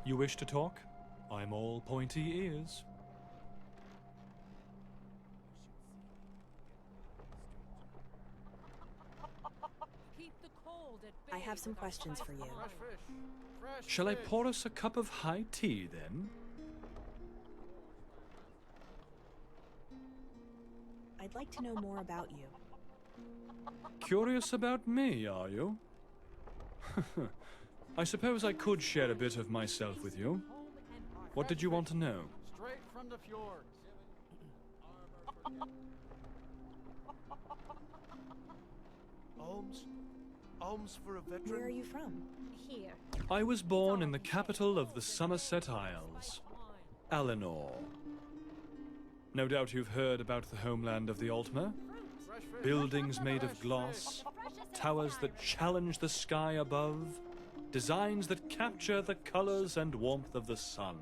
You wish to talk? I'm all pointy ears. I have some questions for you. Shall I pour us a cup of high tea, then? I'd like to know more about you. Curious about me, are you? I suppose I could share a bit of myself with you. What did you want to know? Straight from the fjords. Alms for a veteran? Where are you from? Here. I was born in the capital of the Somerset Isles, Eleanor. No doubt you've heard about the homeland of the Altmer. Buildings made of glass, towers that challenge the sky above, designs that capture the colors and warmth of the sun.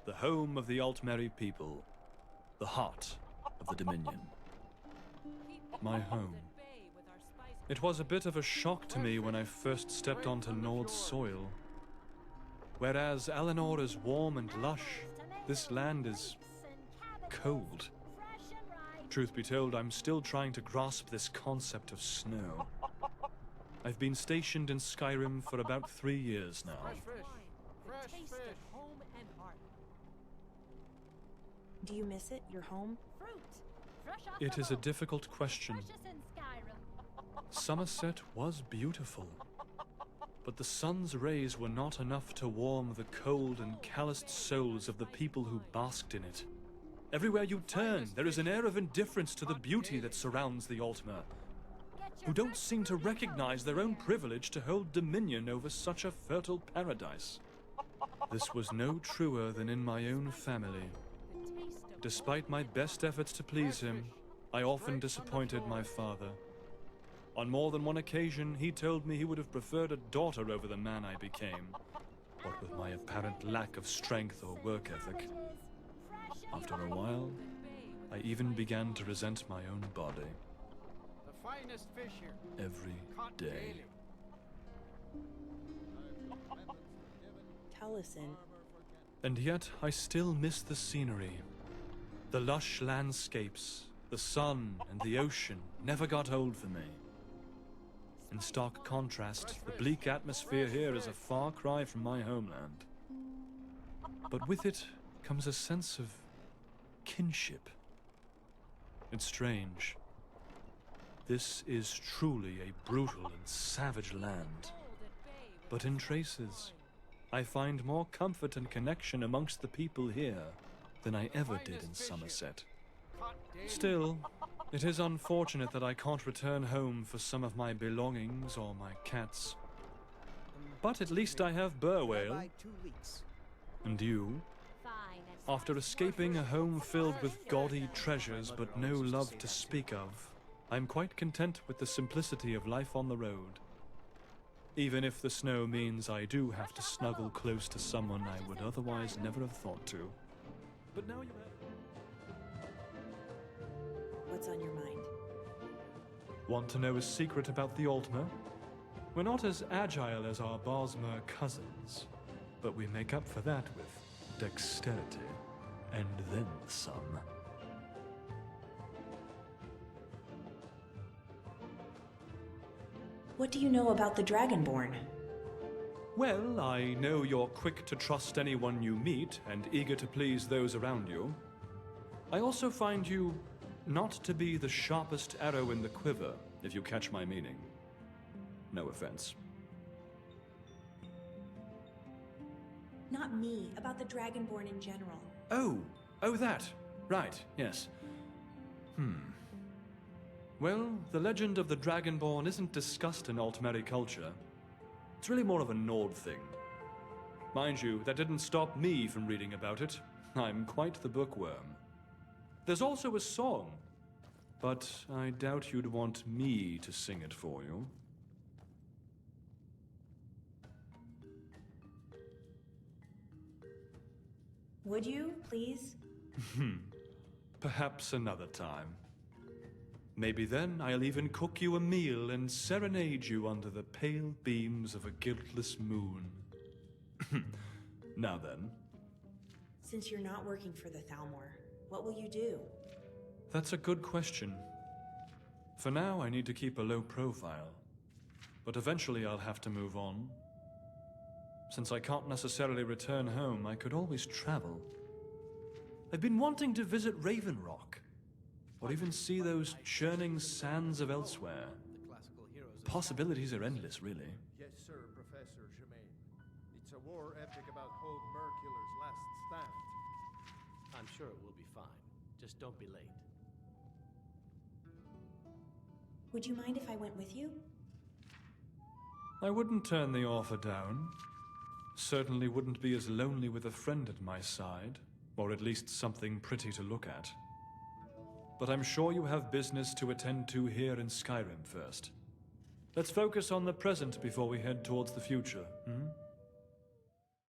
The home of the Altmeri people, the heart of the Dominion. My home. It was a bit of a shock to me when I first stepped onto Nord's soil. Whereas Eleanor is warm and lush, this land is cold. Truth be told, I'm still trying to grasp this concept of snow. I've been stationed in Skyrim for about 3 years now. Fresh fish. Do you miss it, your home? It is a difficult question. Somerset was beautiful, but the sun's rays were not enough to warm the cold and calloused souls of the people who basked in it. Everywhere you turn, there is an air of indifference to the beauty that surrounds the Altmer, who don't seem to recognize their own privilege to hold dominion over such a fertile paradise. This was no truer than in my own family. Despite my best efforts to please him, I often disappointed my father. On more than one occasion, he told me he would have preferred a daughter over the man I became, what with my apparent lack of strength or work ethic. After a while, I even began to resent my own body. The finest fish here. Every day. Taliesin. And yet, I still miss the scenery. The lush landscapes, the sun, and the ocean never got old for me. In stark contrast, the bleak atmosphere here is a far cry from my homeland. But with it comes a sense of kinship. It's strange. This is truly a brutal and savage land. But in traces, I find more comfort and connection amongst the people here than I ever did in Somerset. Still, it is unfortunate that I can't return home for some of my belongings or my cats. But at least I have Burwale. And you? After escaping a home filled with gaudy treasures but no love to speak of, I'm quite content with the simplicity of life on the road. Even if the snow means I do have to snuggle close to someone I would otherwise never have thought to. But now you have... What's on your mind? Want to know a secret about the Altmer? We're not as agile as our Bosmer cousins, but we make up for that with dexterity, and then some. What do you know about the Dragonborn? Well, I know you're quick to trust anyone you meet and eager to please those around you. I also find you not to be the sharpest arrow in the quiver, if you catch my meaning. No offense. Not me, about the Dragonborn in general. Oh, that. Right, yes. Well, the legend of the Dragonborn isn't discussed in Altmeri culture. It's really more of a Nord thing. Mind you, that didn't stop me from reading about it. I'm quite the bookworm. There's also a song, but I doubt you'd want me to sing it for you. Would you, please? Perhaps another time. Maybe then I'll even cook you a meal and serenade you under the pale beams of a guiltless moon. Now then, Since you're not working for the Thalmor, what will you do? that's a good question. For now, I need to keep a low profile. But eventually I'll have to move on. Since I can't necessarily return home, I could always travel. I've been wanting to visit Raven Rock, or even see those churning sands of elsewhere. The classical heroes of Possibilities are endless, really. Yes, sir, Professor Germain. It's a war epic about Hogue Merkuller's last stand. I'm sure it will be fine. Just don't be late. Would you mind if I went with you? I wouldn't turn the offer down. Certainly wouldn't be as lonely with a friend at my side, or at least something pretty to look at. But I'm sure you have business to attend to here in Skyrim first. Let's focus on the present before we head towards the future, hmm?